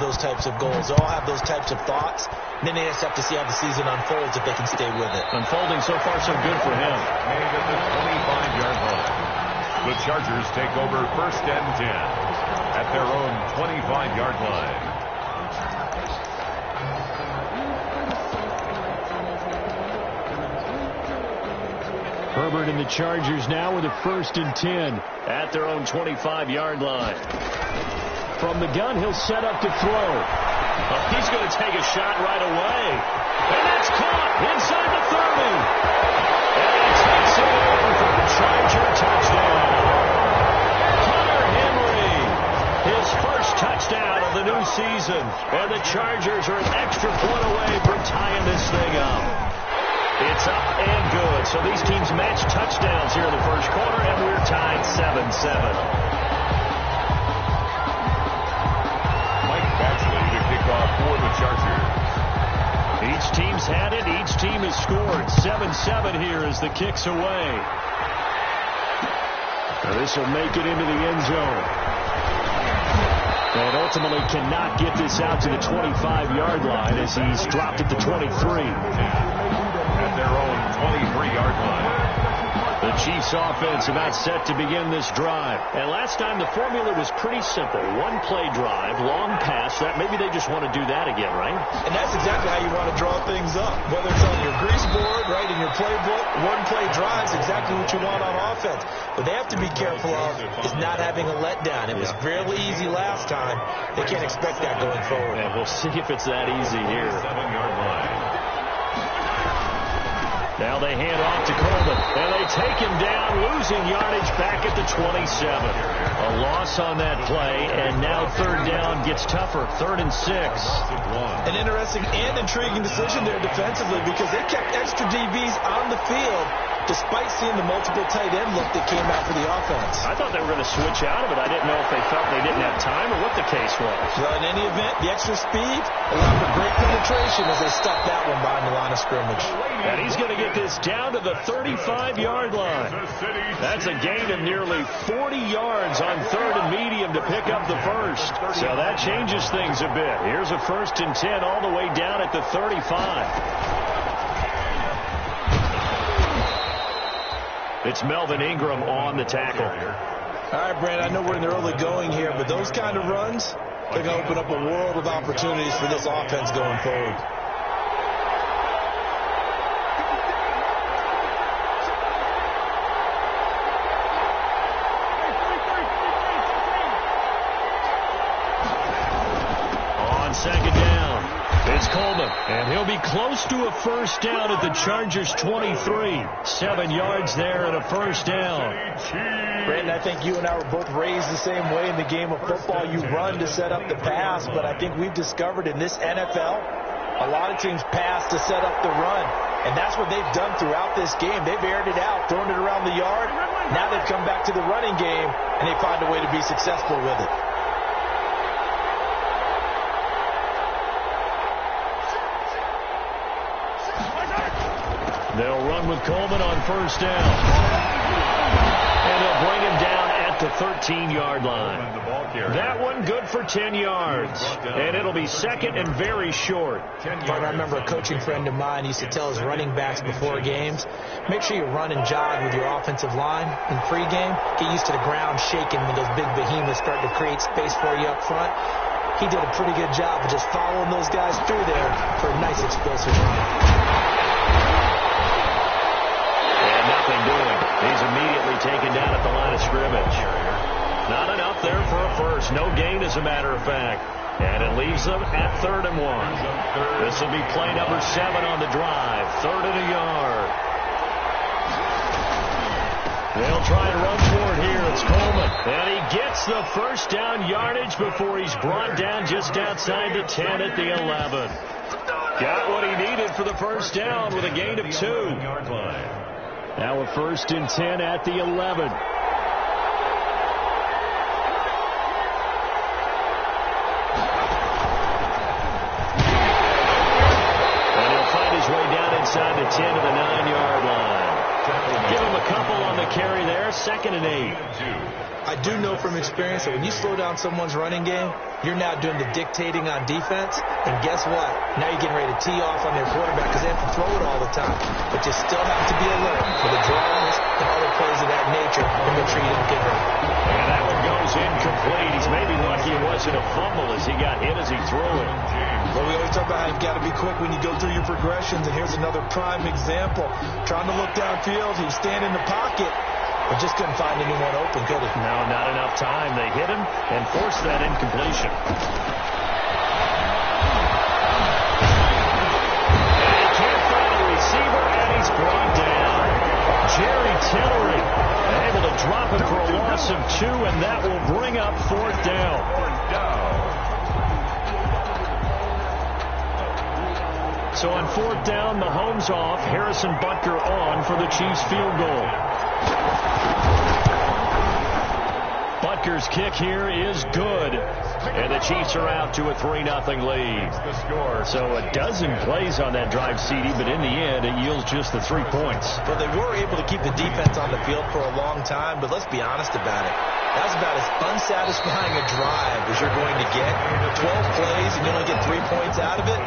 those types of goals. They all have those types of thoughts. And then they just have to see how the season unfolds if they can stay with it. Unfolding so far so good for him. Made at the 25-yard line. The Chargers take over 1st and 10 at their own 25-yard line. Herbert and the Chargers now with a 1st and 10 at their own 25-yard line. From the gun, he'll set up to throw. Oh, he's going to take a shot right away. And that's caught inside the 30. And he takes it in for the Charger touchdown. Hunter Henry, his first touchdown of the new season. And the Chargers are an extra point away from tying this thing up. It's up and good. So these teams match touchdowns here in the first quarter, and we're tied 7-7. For the Chargers. Each team's had it. Each team has scored. 7-7 here as the kick's away. Now this will make it into the end zone. And ultimately cannot get this out to the 25-yard line as he's dropped at the 23. At their own 23-yard line. The Chiefs offense about set to begin this drive. And last time the formula was pretty simple. One play drive, long pass. That maybe they just want to do that again, right? And that's exactly how you want to draw things up. Whether it's on your grease board, right, in your playbook, one play drive is exactly what you want on offense. What they have to be careful of is not having a letdown. It was fairly easy last time. They can't expect that going forward. And we'll see if it's that easy here. 7-yard line. Now they hand off to Coleman, and they take him down, losing yardage back at the 27. A loss on that play, and now 3rd down gets tougher, 3rd and 6. An interesting and intriguing decision there defensively because they kept extra DBs on the field despite seeing the multiple tight end look that came out for the offense. I thought they were going to switch out of it. I didn't know if they felt they didn't have time or what the case was. Well, in any event, the extra speed allowed for great penetration as they stuck that one behind the line of scrimmage. And he's going to get this down to the 35-yard line. That's a gain of nearly 40 yards on 3rd and medium to pick up the first. So that changes things a bit. Here's a 1st and 10 all the way down at the 35. It's Melvin Ingram on the tackle. All right, Brandon, I know we're in the early going here, but those kind of runs, they're going to open up a world of opportunities for this offense going forward. On 2nd down, it's Coleman, and he'll be close to a 1st down at the Chargers' 23. 7 yards there and a 1st down. Brandon, I think you and I were both raised the same way in the game of football. You run to set up the pass, but I think we've discovered in this NFL, a lot of teams pass to set up the run. And that's what they've done throughout this game. They've aired it out, thrown it around the yard. Now they've come back to the running game, and they find a way to be successful with it. They'll run with Coleman on 1st down. And they'll bring him down at the 13-yard line. That one good for 10 yards. And it'll be 2nd and very short. I remember a coaching friend of mine used to tell his running backs before games, make sure you run and jog with your offensive line in pregame. Get used to the ground shaking when those big behemoths start to create space for you up front. He did a pretty good job of just following those guys through there for a nice explosive run. Doing. He's immediately taken down at the line of scrimmage. Not enough there for a first. No gain, as a matter of fact. And it leaves them at 3rd and 1. This will be play number 7 on the drive. 3rd and a yard. They'll try and run for it here. It's Coleman. And he gets the 1st down yardage before he's brought down just outside the 10 at the 11. Got what he needed for the 1st down with a gain of 2. Now a 1st and 10 at the 11. And he'll find his way down inside the 10 to the 9-yard line. Give him a couple on the carry there. 2nd and 8. I do know from experience that when you slow down someone's running game, you're now doing the dictating on defense. And guess what? Now you're getting ready to tee off on their quarterback because they have to throw it all the time. But you still have to be alert for the draws and other plays of that nature and make sure you don't get hurt. And that one goes incomplete. He's maybe lucky it wasn't a fumble as he got hit as he threw it. Well, we always talk about how you've got to be quick when you go through your progressions. And here's another prime example. Trying to look downfield. He was standing in the pocket. But just couldn't find anyone open, could he? No, not enough time. They hit him and forced that incompletion. And he can't find a receiver, and he's brought down. Jerry Tillery able to drop him for a loss of 2, and that will bring up 4th down. So on 4th down, Mahomes off, Harrison Butker on for the Chiefs field goal. Butker's kick here is good, and the Chiefs are out to a 3-0 lead. So a dozen plays on that drive, CD, but in the end, it yields just the 3 points. Well, they were able to keep the defense on the field for a long time, but let's be honest about it. That's about as unsatisfying a drive as you're going to get. 12 plays, and you only get 3 points out of it.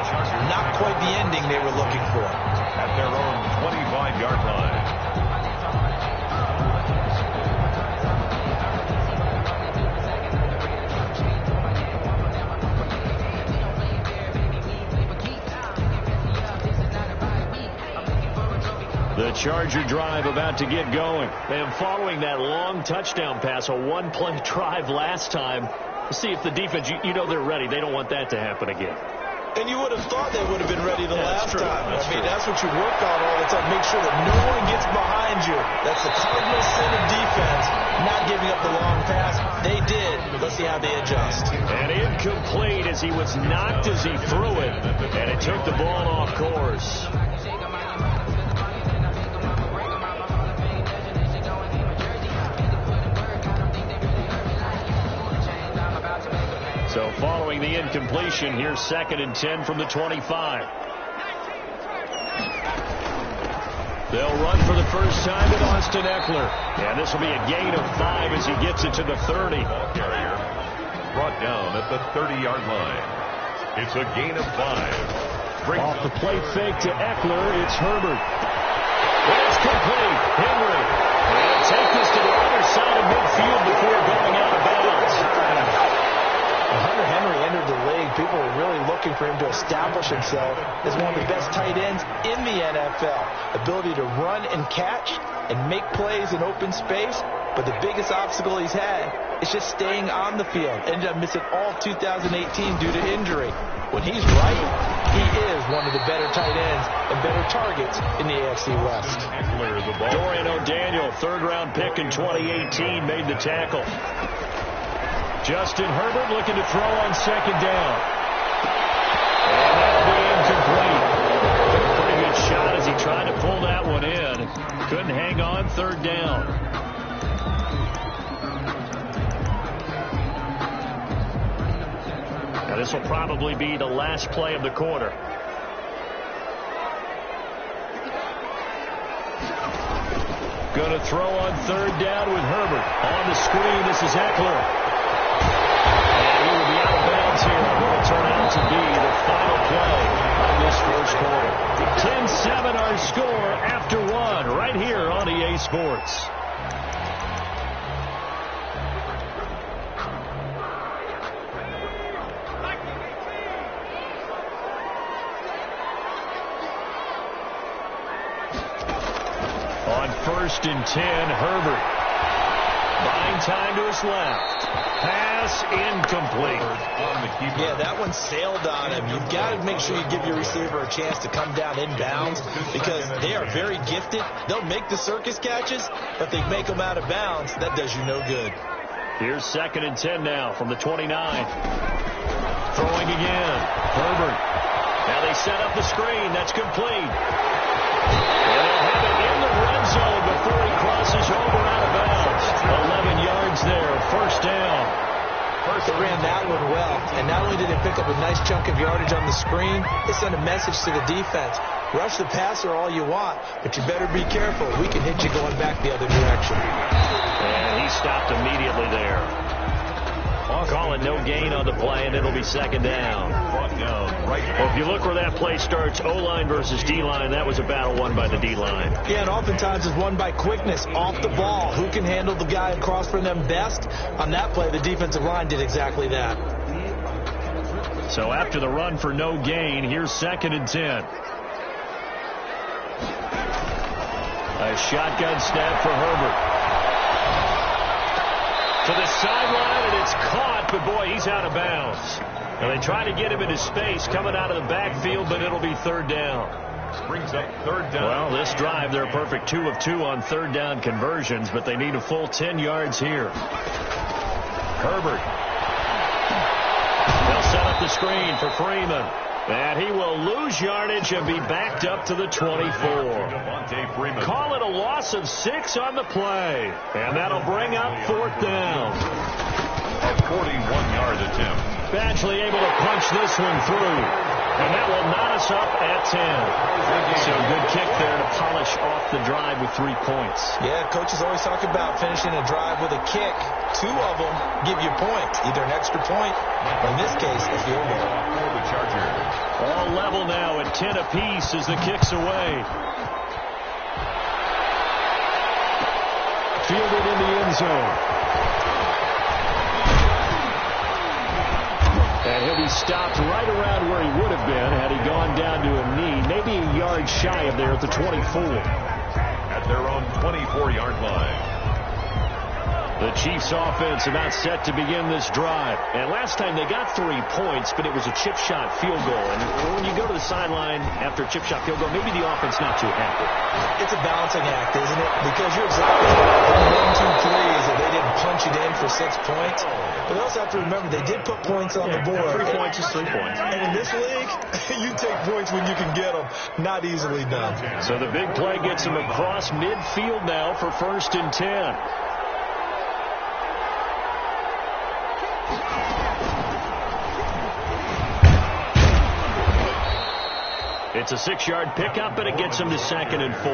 Not quite the ending they were looking for. At their own 25-yard line. The Charger drive about to get going. And following that long touchdown pass, a 1-play drive last time, see if the defense, you know they're ready. They don't want that to happen again. And you would have thought they would have been ready the last time. I mean, that's what you work on all the time. Make sure that no one gets behind you. That's the cardinal sin of defense, not giving up the long pass. They did. Let's see how they adjust. And incomplete as he was knocked as he threw it, and it took the ball off course. So following the incompletion, here's 2nd and 10 from the 25. They'll run for the first time with Austin Eckler. And this will be a gain of 5 as he gets it to the 30. Ball carrier brought down at the 30-yard line. It's a gain of 5. Off the play fake to Eckler, it's Herbert. It's complete. Henry. And take this to the other side of midfield before going out of bounds. Hunter Henry entered the league. People were really looking for him to establish himself as one of the best tight ends in the NFL. Ability to run and catch and make plays in open space. But the biggest obstacle he's had is just staying on the field. Ended up missing all 2018 due to injury. When he's right, he is one of the better tight ends and better targets in the AFC West. Dorian O'Daniel, 3rd-round pick in 2018, made the tackle. Justin Herbert looking to throw on 2nd down. And that'll be incomplete. Pretty good shot as he tried to pull that one in. Couldn't hang on, 3rd down. Now this will probably be the last play of the quarter. Going to throw on 3rd down with Herbert. On the screen, this is Eckler. And he will be out of bounds here. It will turn out to be the final play of this first quarter. 10-7 our score after 1 right here on EA Sports. On 1st and 10, Herbert. Buying time to his left. Pass incomplete. Yeah, that one sailed on him. You've got to make sure you give your receiver a chance to come down inbounds because they are very gifted. They'll make the circus catches, but they make them out of bounds. That does you no good. Here's 2nd and 10 now from the 29. Throwing again. Herbert. Now they set up the screen. That's complete. And they'll have it in the red zone before he crosses over out of bounds. 11 yards there. 1st down. They ran that one well. And not only did they pick up a nice chunk of yardage on the screen, they sent a message to the defense. Rush the passer all you want, but you better be careful. We can hit you going back the other direction. And he stopped immediately there. Call it no gain on the play, and it'll be second down. Well, if you look where that play starts, O-line versus D-line, that was a battle won by the D-line. Yeah, and oftentimes it's won by quickness, off the ball. Who can handle the guy across from them best? On that play, the defensive line did exactly that. So after the run for no gain, here's 2nd and 10. A shotgun snap for Herbert. To the sideline, and it's caught, but boy, he's out of bounds. And they try to get him into space coming out of the backfield, but it'll be 3rd down. Brings up 3rd down. Well, this drive, they're perfect 2 of 2 on 3rd down conversions, but they need a full 10 yards here. Herbert. They'll set up the screen for Freeman. And he will lose yardage and be backed up to the 24. Call it a loss of 6 on the play. And that'll bring up 4th down. A 41-yard attempt. Badgley able to punch this one through. And that will knot us up at 10. So good kick there to polish off the drive with 3 points. Yeah, coaches always talk about finishing a drive with a kick. 2 of them give you points, either an extra point, or in this case, a field goal. For the Chargers. All level now at 10 apiece as the kick's away. Fielded in the end zone. And he'll be stopped right around where he would have been had he gone down to a knee, maybe a yard shy of there at the 24. At their own 24-yard line. The Chiefs offense about set to begin this drive. And last time they got 3 points, but it was a chip shot field goal. And when you go to the sideline after a chip shot field goal, maybe the offense not too happy. It's a balancing act, isn't it? Because you're exactly right. 1, 2, 3 is that they didn't punch it in for 6 points. But they also have to remember they did put points on the board. 3 points is 3 points. And in this league, you take points when you can get them. Not easily done. So the big play gets him across midfield now for 1st and 10. It's a 6-yard pickup, and it gets him to 2nd and 4.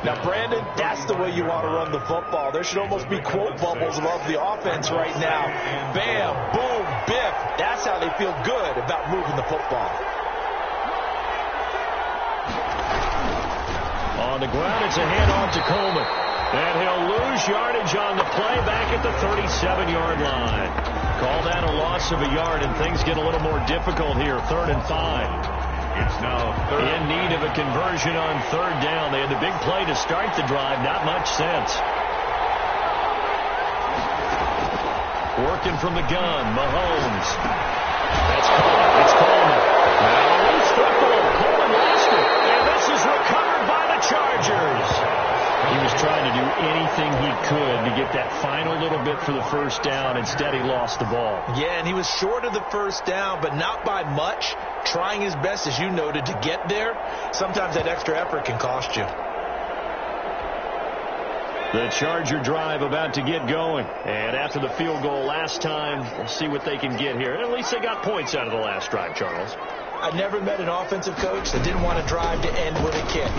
Now, Brandon, that's the way you want to run the football. There should almost be quote bubbles above the offense right now. Bam, boom, biff. That's how they feel good about moving the football. On the ground, it's a handoff to Coleman. And he'll lose yardage on the play back at the 37-yard line. Call that a loss of a yard, and things get a little more difficult here. 3rd and 5. It's now in need of a conversion on 3rd down. They had the big play to start the drive. Not much sense. Working from the gun, Mahomes. That's caught. It's Coleman. Now loose football. Coleman lost it. And this is recovered by the Chargers. He was trying to do anything he could to get that final little bit for the 1st down. Instead, he lost the ball. Yeah, and he was short of the 1st down, but not by much. Trying his best, as you noted, to get there. Sometimes that extra effort can cost you. The Charger drive about to get going. And after the field goal last time, we'll see what they can get here. At least they got points out of the last drive, Charles. I never met an offensive coach that didn't want to drive to end with a kick.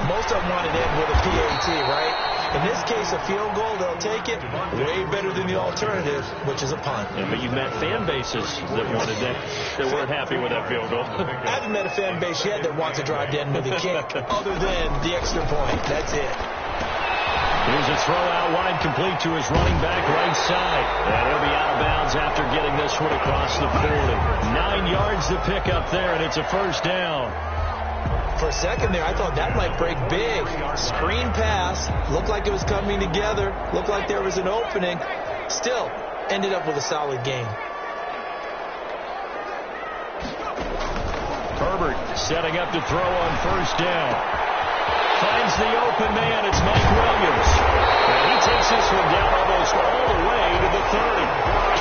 Most of them want to end with a PAT, right? In this case, a field goal, they'll take it. Way better than the alternative, which is a punt. Yeah, but you met fan bases that wanted that weren't happy with that field goal. I haven't met a fan base yet that wants to drive to end with a kick, other than the extra point. That's it. Here's a throw out wide, complete to his running back right side. And he'll be out of bounds after getting this one across the 40. 9 yards to pick up there, and it's a 1st down. For a second there, I thought that might break big. Screen pass. Looked like it was coming together. Looked like there was an opening. Still, ended up with a solid game. Herbert setting up to throw on 1st down. Finds the open man. It's Mike Williams. And he takes this one down almost all the way to the 30.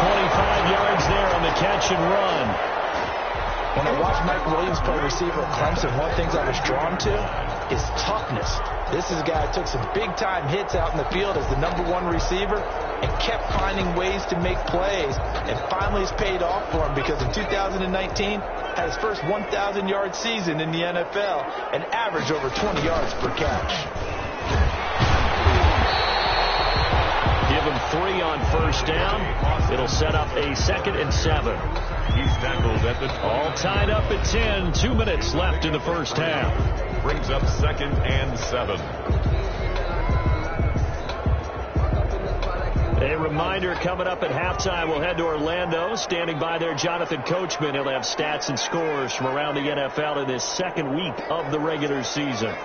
25 yards there on the catch and run. When I watched Mike Williams play receiver at Clemson, one of the things I was drawn to is toughness. This is a guy who took some big-time hits out in the field as the #1 receiver and kept finding ways to make plays. And finally, it's paid off for him because in 2019, had his first 1,000-yard season in the NFL and averaged over 20 yards per catch. Give him 3 on first down. It'll set up a 2nd and 7. He's tackled at the all tied up at 10. 2 minutes left in the first half. Brings up 2nd and 7. A reminder, coming up at halftime, we'll head to Orlando. Standing by there, Jonathan Coachman. He'll have stats and scores from around the NFL in this second week of the regular season.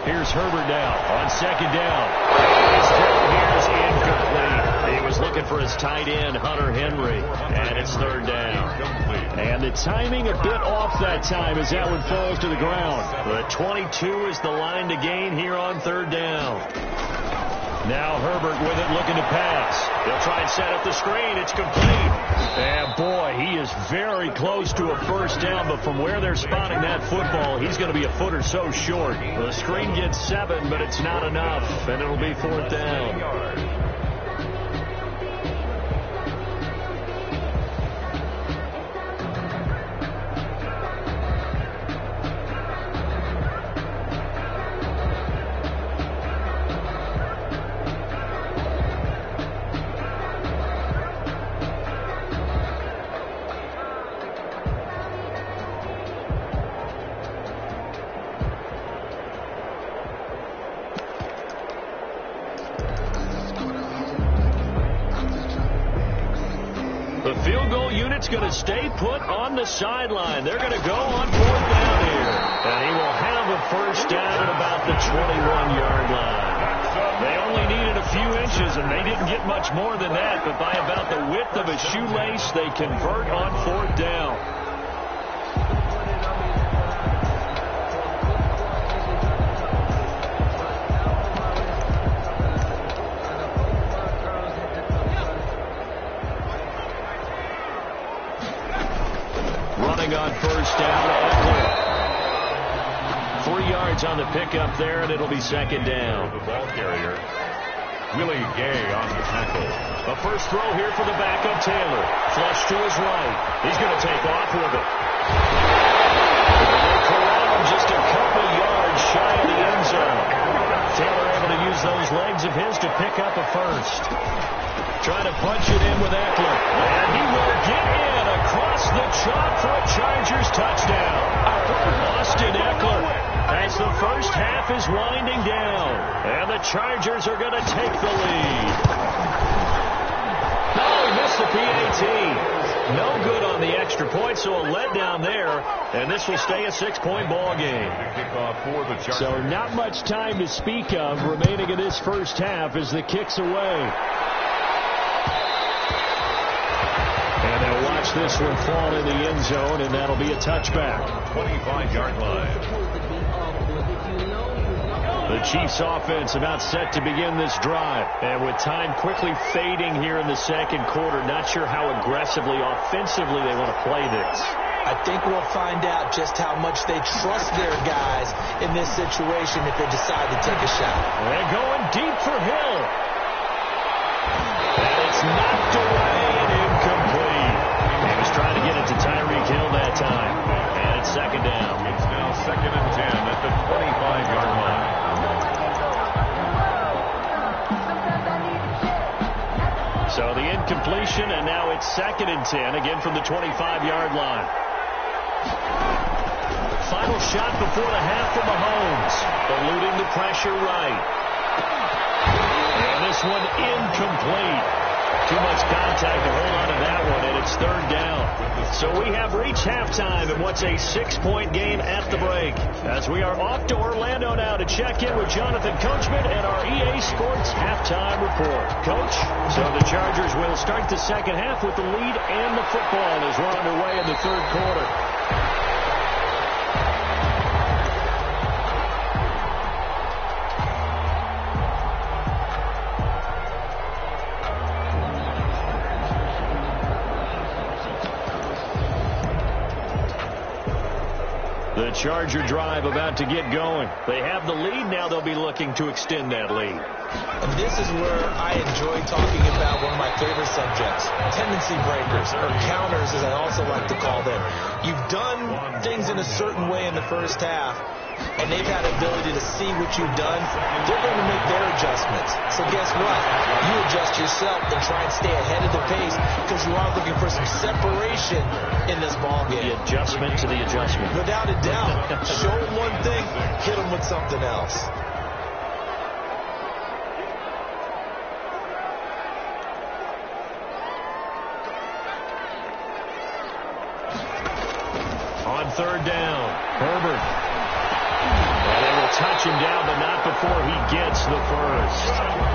Here's Herbert now on 2nd down. His throw here is incomplete. He was looking for his tight end, Hunter Henry, and it's 3rd down. And the timing a bit off that time as that one falls to the ground. But 22 is the line to gain here on 3rd down. Now Herbert with it, looking to pass. They'll try and set up the screen. It's complete. And boy, he is very close to a first down, but from where they're spotting that football, he's going to be a foot or so short. The screen gets 7, but it's not enough, and it'll be 4th down. The field goal unit's going to stay put on the sideline. They're going to go on 4th down here. And he will have a first down at about the 21-yard line. They only needed a few inches, and they didn't get much more than that. But by about the width of a shoelace, they convert on 4th down. On first down, Eckler. 3 yards on the pickup there, and it'll be 2nd down. The ball carrier, Willie Gay on the tackle. A first throw here for the backup, Taylor. Flush to his right. He's going to take off with it. Corral just a couple yards shy of the end zone. Taylor able to use those legs of his to pick up a first. Trying to punch it in with Eckler. And he will get in across the chalk for a Chargers touchdown. Austin Eckler as the first half is winding down. And the Chargers are going to take the lead. Oh, he missed the PAT. No good on the extra point, so a letdown there. And this will stay a 6-point ball game. So not much time to speak of remaining in this first half as the kick's away. And they'll watch this one fall in the end zone, and that'll be a touchback. 25-yard line. The Chiefs offense about set to begin this drive. And with time quickly fading here in the second quarter, not sure how aggressively, offensively they want to play this. I think we'll find out just how much they trust their guys in this situation if they decide to take a shot. They're going deep for Hill. And it's knocked away and incomplete. He was trying to get it to Tyreek Hill that time. And it's 2nd down. It's now 2nd and 10 at the 25-yard line. So the incompletion, and now it's 2nd and 10, again from the 25-yard line. Final shot before the half for Mahomes. Eluding the pressure right. And this one incomplete. Too much contact to hold on to that one, and it's 3rd down. So we have reached halftime in what's a 6-point game at the break. As we are off to Orlando now to check in with Jonathan Coachman and our EA Sports halftime report. Coach, so the Chargers will start the second half with the lead and the football as we're underway in the 3rd quarter. The Charger drive about to get going. They have the lead. Now they'll be looking to extend that lead. And this is where I enjoy talking about one of my favorite subjects, tendency breakers, or counters, as I also like to call them. You've done things in a certain way in the first half, and they've had the ability to see what you've done. They're going to make their adjustments. So guess what? You adjust yourself and try and stay ahead of the pace because you are looking for some separation in this ball game. The adjustment to the adjustment. Without a doubt. Show them one thing, hit them with something else. On third down, Herbert. And they will touch him down, but not before he gets the first.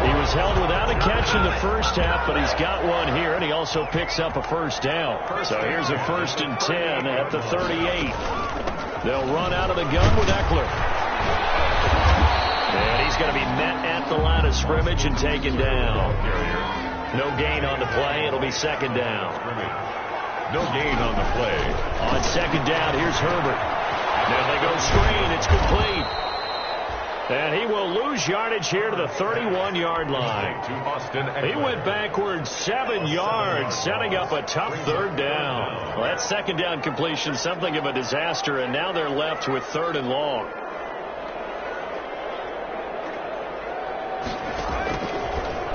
He was held without a catch in the first half, but he's got one here, and he also picks up a first down. So here's a 1st and 10 at the 38. They'll run out of the gun with Eckler. And he's going to be met at the line of scrimmage and taken down. No gain on the play. It'll be 2nd down. No gain on the play. On 2nd down, here's Herbert. Now they go screen. It's complete. And he will lose yardage here to the 31-yard line. He went backwards 7 yards, setting up a tough 3rd down. Well, that 2nd down completion, something of a disaster, and now they're left with 3rd and long.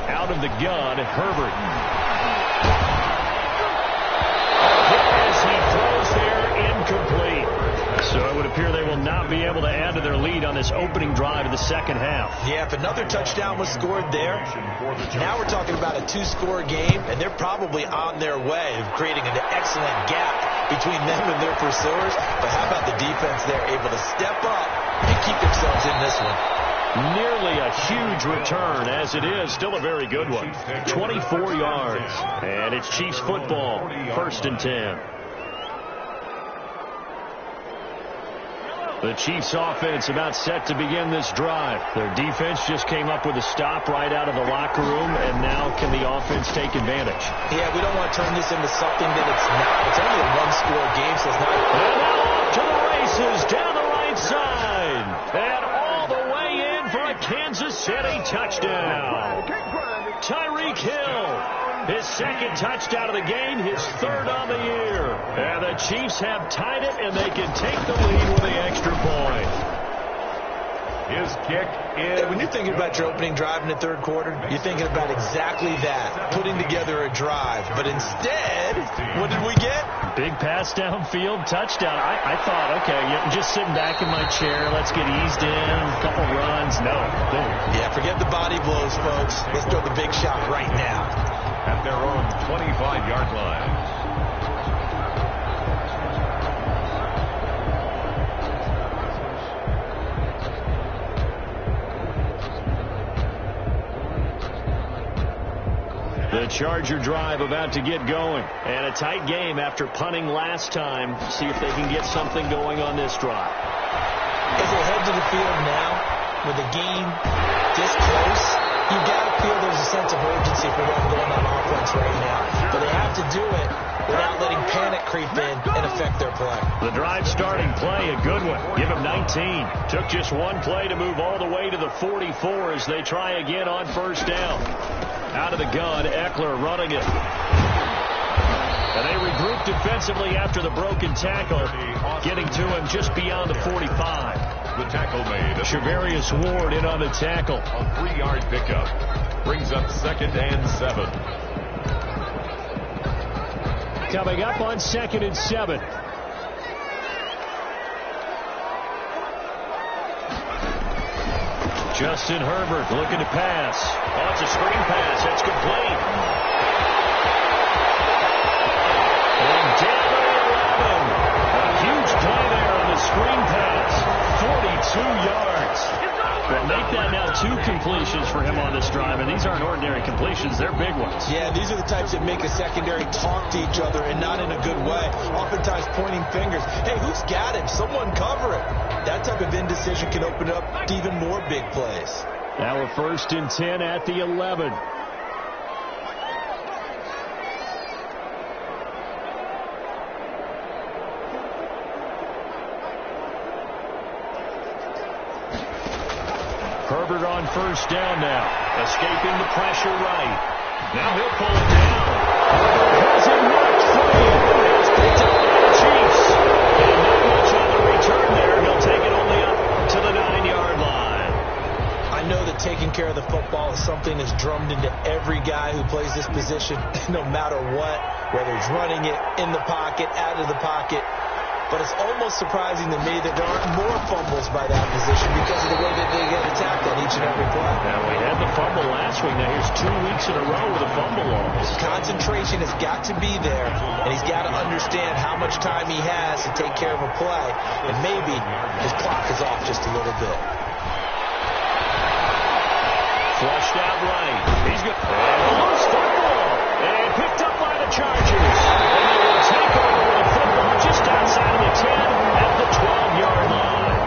Out of the gun, Herbert. He throws there, incomplete. So it would appear they will not be able to add to their lead on this opening drive of the second half. Yeah, if another touchdown was scored there, now we're talking about a 2-score game, and they're probably on their way of creating an excellent gap between them and their pursuers. But how about the defense there, able to step up and keep themselves in this one? Nearly a huge return, as it is. Still a very good one. 24 yards. And it's Chiefs football. 1st and 10. The Chiefs offense about set to begin this drive. Their defense just came up with a stop right out of the locker room, and now can the offense take advantage? Yeah, we don't want to turn this into something that it's not. It's only a 1-score game, so it's not. And now off to the races down the right side. And all the way in for a Kansas City touchdown. Tyreek Hill. His 2nd touchdown of the game, his 3rd on the year. And the Chiefs have tied it, and they can take the lead with the extra point. His kick is... When you're thinking about your opening drive in the 3rd quarter, you're thinking about exactly that, putting together a drive. But instead, what did we get? Big pass downfield, touchdown. I thought, okay, I'm just sitting back in my chair. Let's get eased in, a couple runs. No. Yeah, forget the body blows, folks. Let's throw the big shot right now. At their own 25-yard line. The Charger drive about to get going. And a tight game after punting last time. See if they can get something going on this drive. As they head to the field now, with the game this close, you've got to feel there's a sense of urgency for them going on offense right now. But they have to do it without letting panic creep in and affect their play. The drive starting play, a good one. Give him 19. Took just one play to move all the way to the 44 as they try again on 1st down. Out of the gun, Eckler running it. And they regroup defensively after the broken tackle, getting to him just beyond the 45. The tackle made. Shavarius Ward in on the tackle. A 3-yard pickup. Brings up 2nd and 7. Coming up on 2nd and 7. Justin Herbert looking to pass. Oh, it's a screen pass. That's complete. And down to the 11. A huge play there on the screen pass. 42 yards. Well, make that now 2 completions for him on this drive, and these aren't ordinary completions. They're big ones. Yeah, these are the types that make a secondary talk to each other, and not in a good way. Oftentimes pointing fingers. Hey, who's got him? Someone cover it. That type of indecision can open up to even more big plays. Now a 1st and 10 at the 11. Herbert on first down now. Escaping the pressure right. Now he'll pull it down. Herbert has it knocked free. It's picked up by the Chiefs. And not much on the return there. He'll take it only up to the 9-yard line. I know that taking care of the football is something that's drummed into every guy who plays this position, no matter what, whether he's running it, in the pocket, out of the pocket. But it's almost surprising to me that there aren't more fumbles by that position because of the way that they get attacked on each and every play. Now, we had the fumble last week. Now, here's 2 weeks in a row with a fumble loss. Concentration has got to be there, and he's got to understand how much time he has to take care of a play, and maybe his clock is off just a little bit. Flushed out right. He's good. And a loose football. And picked up by the Chargers. And they will take over with a football just outside of the 10 at the 12-yard line.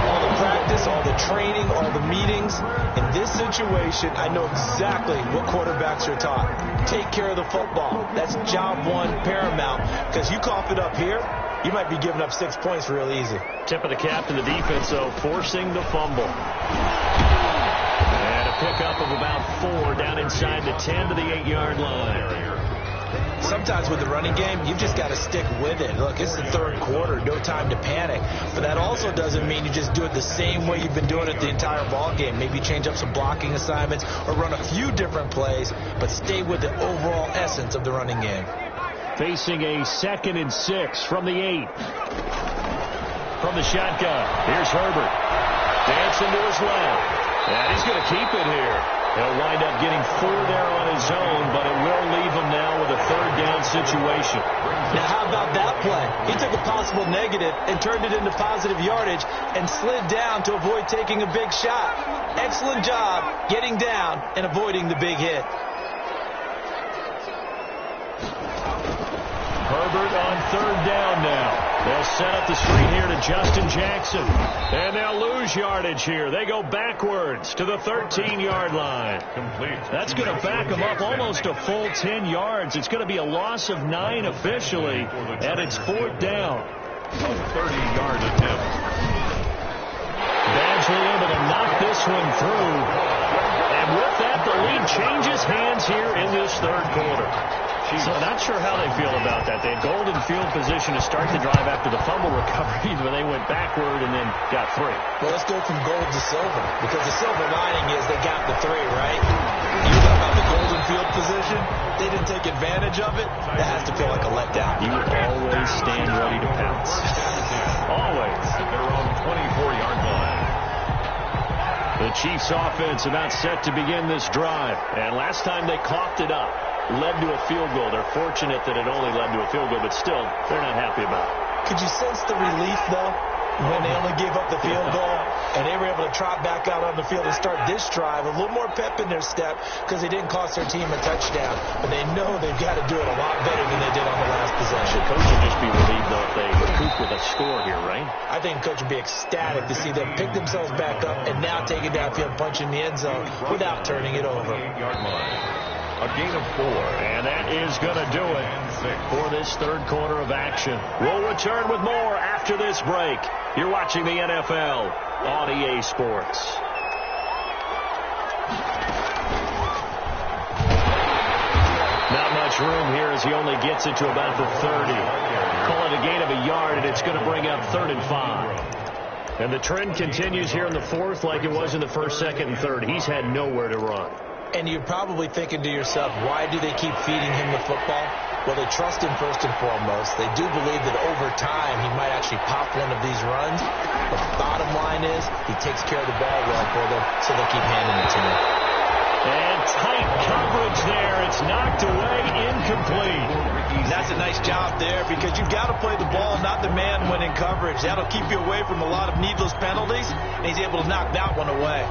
All the practice, all the training, all the meetings. In this situation, I know exactly what quarterbacks are taught. Take care of the football. That's job one, paramount. Because you cough it up here, you might be giving up 6 points real easy. Tip of the cap to the defense, though, forcing the fumble. Pickup of about 4 down inside the 10 to the 8-yard line. Sometimes with the running game, you've just got to stick with it. Look, it's the third quarter, no time to panic. But that also doesn't mean you just do it the same way you've been doing it the entire ball game. Maybe change up some blocking assignments or run a few different plays, but stay with the overall essence of the running game. Facing a 2nd and 6 from the 8. From the shotgun, here's Herbert. Dancing to his left. And he's going to keep it here. He'll wind up getting 4 there on his own, but it will leave him now with a 3rd down situation. Now, how about that play? He took a possible negative and turned it into positive yardage and slid down to avoid taking a big shot. Excellent job getting down and avoiding the big hit. Herbert on 3rd down now. They'll set up the screen here to Justin Jackson. And they'll lose yardage here. They go backwards to the 13-yard line. Complete. That's going to back them up almost a full 10 yards. It's going to be a loss of 9 officially, and it's 4th down. A 30-yard attempt. Badgley able to knock this one through. And with that, the lead changes hands here in this 3rd quarter. So not sure how they feel about that. They had golden field position to start the drive after the fumble recovery, but they went backward and then got 3. Well, let's go from gold to silver, because the silver lining is they got the 3, right? You talk about the golden field position. They didn't take advantage of it. That has to feel like a letdown. You always stand ready to pounce. Always. At their own 24-yard line. The Chiefs offense about set to begin this drive. And last time they coughed it up, led to a field goal. They're fortunate that it only led to a field goal, but still, they're not happy about it. Could you sense the relief, though, when they only gave up the field goal and they were able to trot back out on the field and start this drive? A little more pep in their step because they didn't cost their team a touchdown, but they know they've got to do it a lot better than they did on the last possession. The coach would just be relieved, though, if they recoup with a score here, right? I think the coach would be ecstatic to see them pick themselves back up and now take it downfield, punch in the end zone without turning it over. 8-yard line. A gain of 4. And that is going to do it for this 3rd quarter of action. We'll return with more after this break. You're watching the NFL on EA Sports. Not much room here as he only gets it to about the 30. Call it a gain of a yard, and it's going to bring up 3rd and 5. And the trend continues here in the 4th like it was in the 1st, 2nd, and 3rd. He's had nowhere to run. And you're probably thinking to yourself, why do they keep feeding him the football? Well, they trust him first and foremost. They do believe that over time he might actually pop one of these runs. But the bottom line is he takes care of the ball well for them, so they'll keep handing it to him. And tight coverage there. It's knocked away, incomplete. That's a nice job there because you've got to play the ball, not the man when in coverage. That'll keep you away from a lot of needless penalties, and he's able to knock that one away.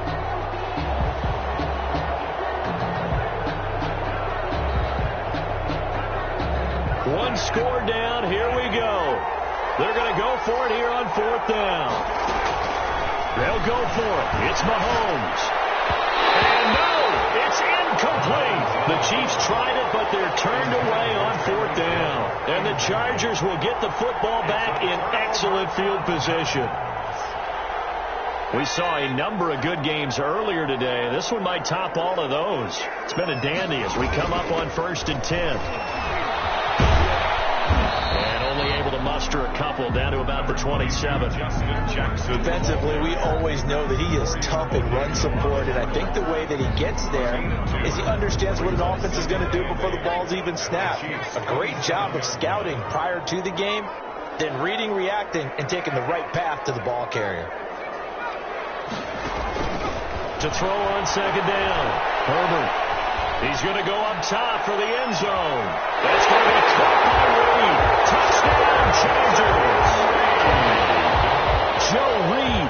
One score down. Here we go. They're going to go for it here on 4th down. They'll go for it. It's Mahomes. And no, it's incomplete. The Chiefs tried it, but they're turned away on 4th down. And the Chargers will get the football back in excellent field position. We saw a number of good games earlier today. This one might top all of those. It's been a dandy as we come up on 1st and 10. And only able to muster a couple down to about the 27. Defensively, we always know that he is tough in run support, and I think the way that he gets there is he understands what an offense is going to do before the ball's even snapped. A great job of scouting prior to the game, then reading, reacting, and taking the right path to the ball carrier. To throw on 2nd down, Herbert. He's going to go up top for the end zone. That's going to be caught by Reed. Touchdown, Chargers. Joe Reed,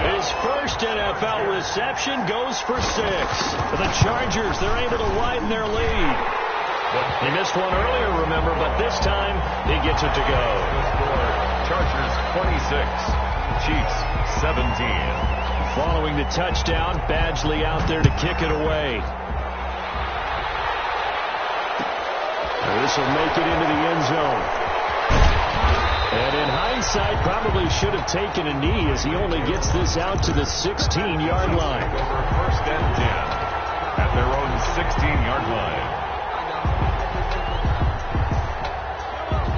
his first NFL reception, goes for 6. For the Chargers, they're able to widen their lead. He missed one earlier, remember, but this time he gets it to go. Chargers 26, Chiefs 17. Following the touchdown, Badgley out there to kick it away. This will make it into the end zone. And in hindsight, probably should have taken a knee as he only gets this out to the 16-yard line. Over 1st and 10 at their own 16-yard line.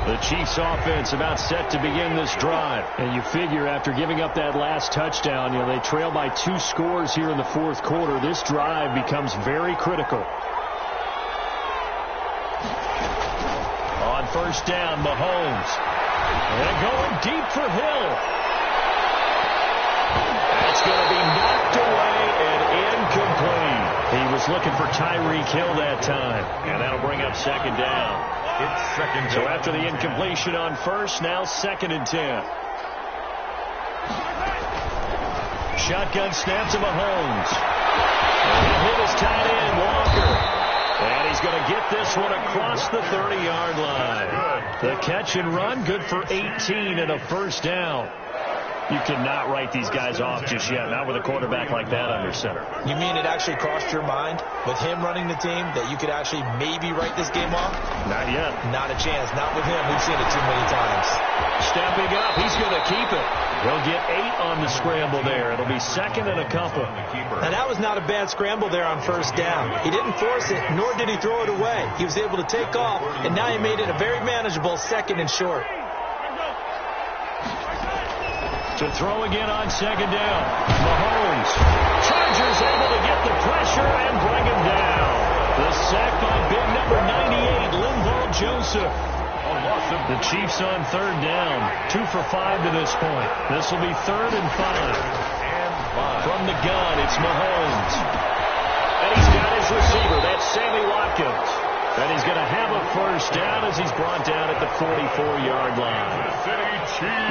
The Chiefs offense about set to begin this drive. And you figure after giving up that last touchdown, they trail by 2 scores here in the 4th quarter. This drive becomes very critical. On 1st down, Mahomes. And going deep for Hill. That's going to be knocked away and incomplete. He was looking for Tyreek Hill that time. And that'll bring up 2nd down. It's 2nd down. So after the incompletion on 1st, now 2nd and 10. Shotgun snap to Mahomes. And he hit his tight end, Walker. And he's going to get this one across the 30-yard line. The catch and run, good for 18 and a 1st down. You cannot write these guys off just yet, not with a quarterback like that under center. You mean it actually crossed your mind with him running the team that you could actually maybe write this game off? Not yet. Not a chance. Not with him. We've seen it too many times. Stepping up. He's going to keep it. He'll get 8 on the scramble there. It'll be 2nd and a couple. And that was not a bad scramble there on 1st down. He didn't force it, nor did he throw it away. He was able to take off, and now he made it a very manageable 2nd and short. To throw again on 2nd down. Mahomes. Chargers able to get the pressure and bring him down. The sack by big number 98, Linval Joseph. The Chiefs on 3rd down. 2 for 5 to this point. This will be 3rd and 5. From the gun, it's Mahomes. And he's got his receiver. That's Sammy Watkins. And he's going to have a 1st down as he's brought down at the 44-yard line.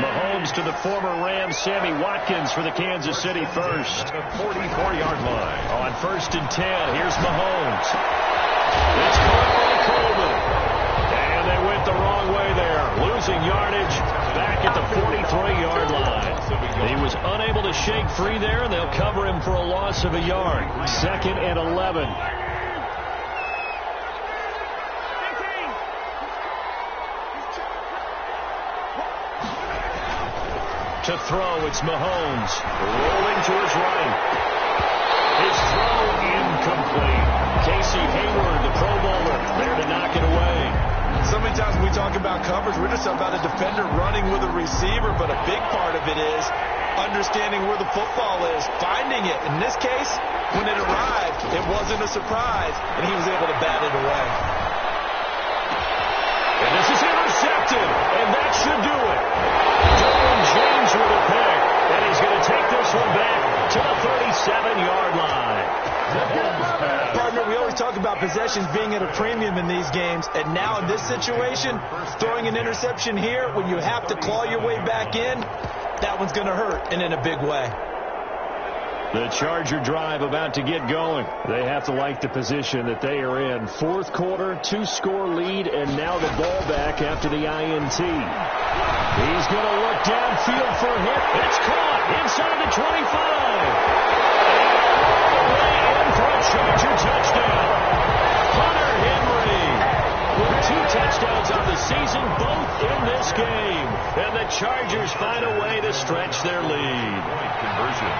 Mahomes to the former Rams, Sammy Watkins for the Kansas City first. The 44-yard line. On 1st and 10, here's Mahomes. It's caught by Coleman. And they went the wrong way there. Losing yardage back at the 43-yard line. He was unable to shake free there, and they'll cover him for a loss of a yard. 2nd and 11. To throw, it's Mahomes. Rolling to his right. His throw incomplete. Casey Hayward, the Pro Bowler, there to knock it away. So many times when we talk about coverage, we're just about a defender running with a receiver, but a big part of it is understanding where the football is, finding it. In this case, when it arrived, it wasn't a surprise, and he was able to bat it away. And this is intercepted, and that should do it. Derwin James with a pick, and he's going to take this one back to the 37-yard line. Partner, we always talk about possessions being at a premium in these games, and now in this situation, throwing an interception here when you have to claw your way back in, that one's going to hurt, and in a big way. The Charger drive about to get going. They have to like the position that they are in. 4th quarter, 2-score lead, and now the ball back after the INT. He's going to look downfield for a hit. It's caught inside the 25. Way in for a Charger touchdown. Hunter Henry with 2 touchdowns on the season, both in this this game. And the Chargers find a way to stretch their lead. Point conversion.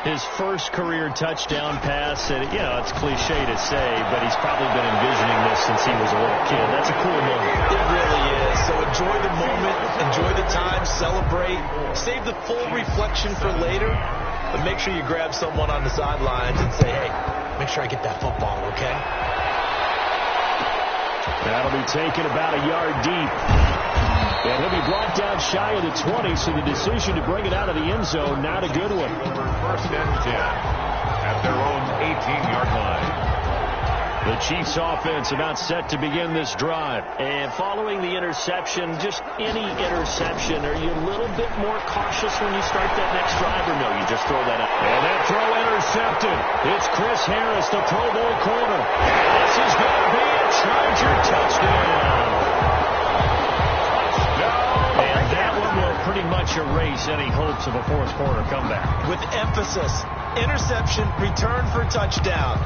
His first career touchdown pass, and it's cliche to say, but he's probably been envisioning this since he was a little kid. That's a cool moment. It really is. So enjoy the moment, enjoy the time, celebrate, save the full reflection for later, but make sure you grab someone on the sidelines and say, hey, make sure I get that football, okay? That'll be taken about a yard deep. And he'll be brought down shy of the 20, so the decision to bring it out of the end zone, not a good one. First and 10 at their own 18-yard line. The Chiefs offense about set to begin this drive. And following the interception, just any interception, are you a little bit more cautious when you start that next drive, or no, you just throw that up? And that throw intercepted. It's Chris Harris, the Pro Bowl corner. This is going to be a Charger touchdown. And that one will pretty much erase any hopes of a fourth quarter comeback. With emphasis, interception, return for touchdown.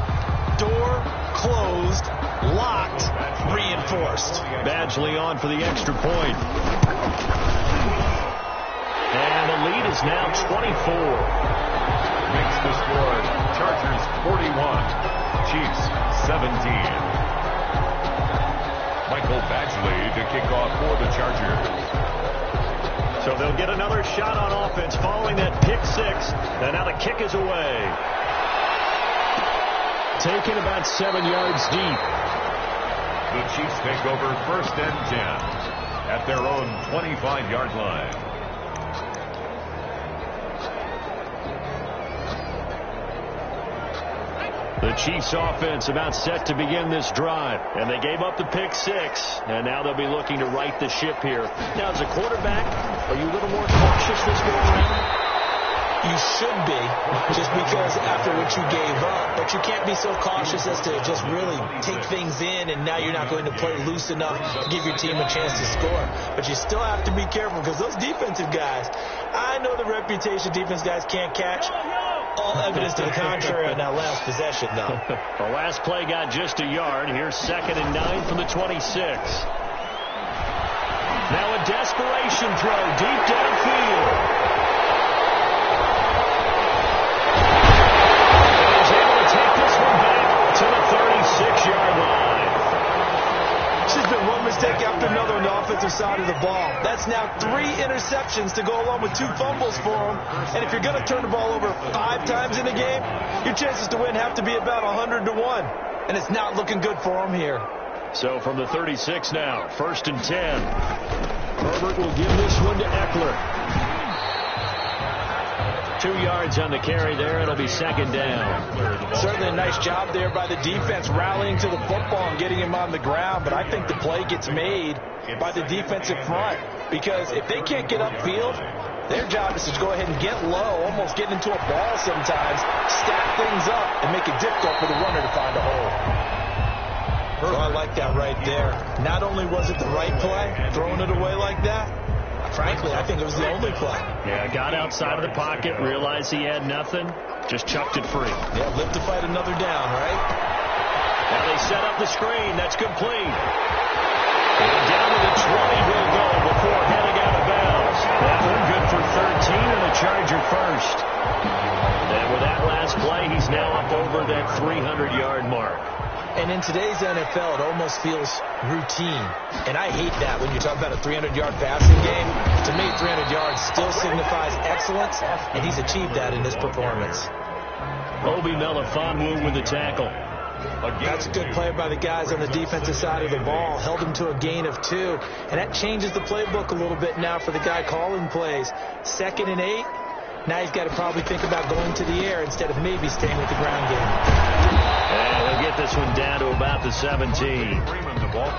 Door closed, locked, reinforced. Badgley on for the extra point. And the lead is now 24. Makes the score Chargers 41, Chiefs 17. Michael Badgley to kick off for the Chargers. So they'll get another shot on offense following that pick six. And now the kick is away. Taken about 7 yards deep. The Chiefs take over first and 10 at their own 25-yard line. The Chiefs offense about set to begin this drive. And they gave up the pick six. And now they'll be looking to right the ship here. Now, as a quarterback, are you a little more cautious this go around? You should be, just because after what you gave up. But you can't be so cautious as to just really take things in, and now you're not going to play loose enough to give your team a chance to score. But you still have to be careful, because those defensive guys, I know the reputation defense guys can't catch. All evidence to the contrary on that last possession, though. The last play got just a yard. Here's 2nd and 9 from the 26. Now a desperation throw deep downfield. To the 36-yard line. It's just been one mistake after another on the offensive side of the ball. That's now 3 interceptions to go along with 2 fumbles for him. And if you're going to turn the ball over 5 times in a game, your chances to win have to be about 100-1. And it's not looking good for him here. So from the 36 now, 1st and 10. Herbert will give this one to Eckler. 2 yards on the carry there. It'll be 2nd down. Certainly a nice job there by the defense rallying to the football and getting him on the ground. But I think the play gets made by the defensive front, because if they can't get upfield, their job is to go ahead and get low, almost get into a ball sometimes, stack things up, and make it difficult for the runner to find a hole. So I like that right there. Not only was it the right play, throwing it away like that, frankly, I think it was the only play. Yeah, got outside of the pocket, realized he had nothing, just chucked it free. Yeah, live to fight another down, right? Now they set up the screen. That's complete. And down to the 20 will go before heading out of bounds. That one good for 13 and a Charger first. And with that last play, he's now up over that 300-yard mark. And in today's NFL, it almost feels routine. And I hate that when you talk about a 300-yard passing game. To me, 300 yards still signifies excellence, and he's achieved that in this performance. Obi Melifonwu with the tackle. That's a good play by the guys on the defensive side of the ball. Held him to a gain of 2. And that changes the playbook a little bit now for the guy calling plays. 2nd and 8. Now he's got to probably think about going to the air instead of maybe staying with the ground game. And they'll get this one down to about the 17.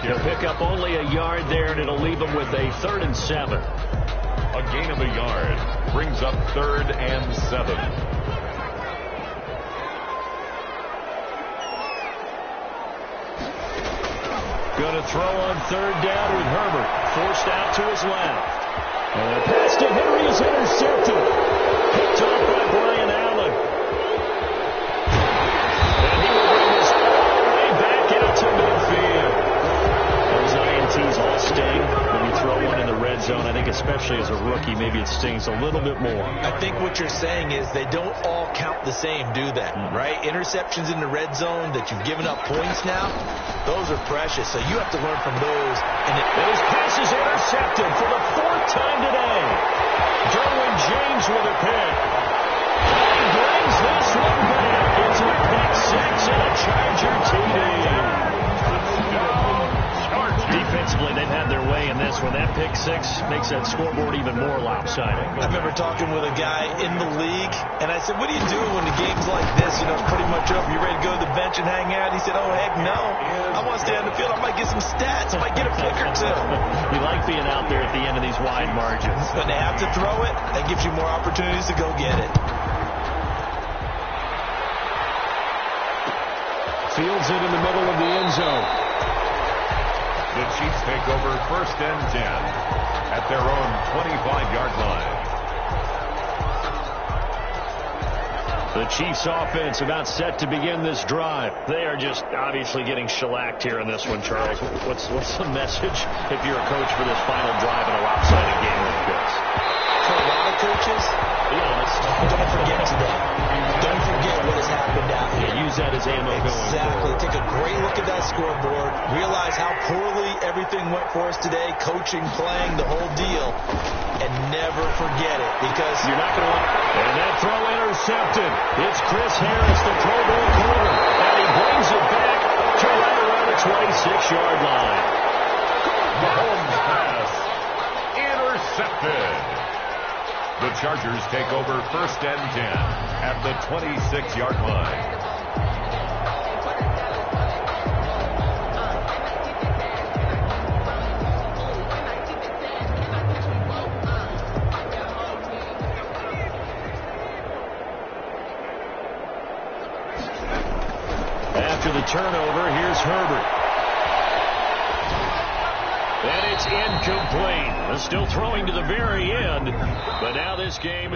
They'll pick up only a yard there, and it'll leave them with a 3rd and 7. A gain of a yard brings up 3rd and 7. Going to throw on 3rd down with Herbert. Forced out to his left. And the pass to Henry is intercepted. Picked off by Brian Allen. And he will bring this all the way back out to midfield. Those INTs all sting. especially as a rookie, maybe it stings a little bit more. I think what you're saying is they don't all count the same, do they? Right? Interceptions in the red zone that you've given up points now, those are precious. So you have to learn from those. And his pass is intercepted for the 4th time today. Derwin James with a pick. He brings this one back. It's a pick 6 and a Charger TD. Defensively, they've had their way in this one. That pick 6 makes that scoreboard even more lopsided. I remember talking with a guy in the league, and I said, what do you do when the game's like this? You know, it's pretty much over. You ready to go to the bench and hang out? He said, oh, heck no. I want to stay on the field. I might get some stats. I might get a pick or two. You like being out there at the end of these wide margins. When they have to throw it, that gives you more opportunities to go get it. Fields it in the middle of the end zone. The Chiefs take over 1st and 10 at their own 25-yard line. The Chiefs offense about set to begin this drive. They are just obviously getting shellacked here in this one, Charles. What's the message if you're a coach for this final drive in a lopsided game like this? For a lot of coaches, be honest, don't forget today. Don't forget what has happened out here. Yeah, use that as ammo going forward. Exactly. Take a great look at that scoreboard. Realize how poorly everything went for us today. Coaching, playing, the whole deal. And never forget it, because you're not going to want. And that throw intercepted. It's Chris Harris, the Pro Bowl corner. And he brings it back to right around the 26-yard line. Mahomes pass. Intercepted. The Chargers take over 1st and 10 at the 26-yard line. After the turnover, here's Herbert. And it's incomplete. Still throwing to the very end, but now this game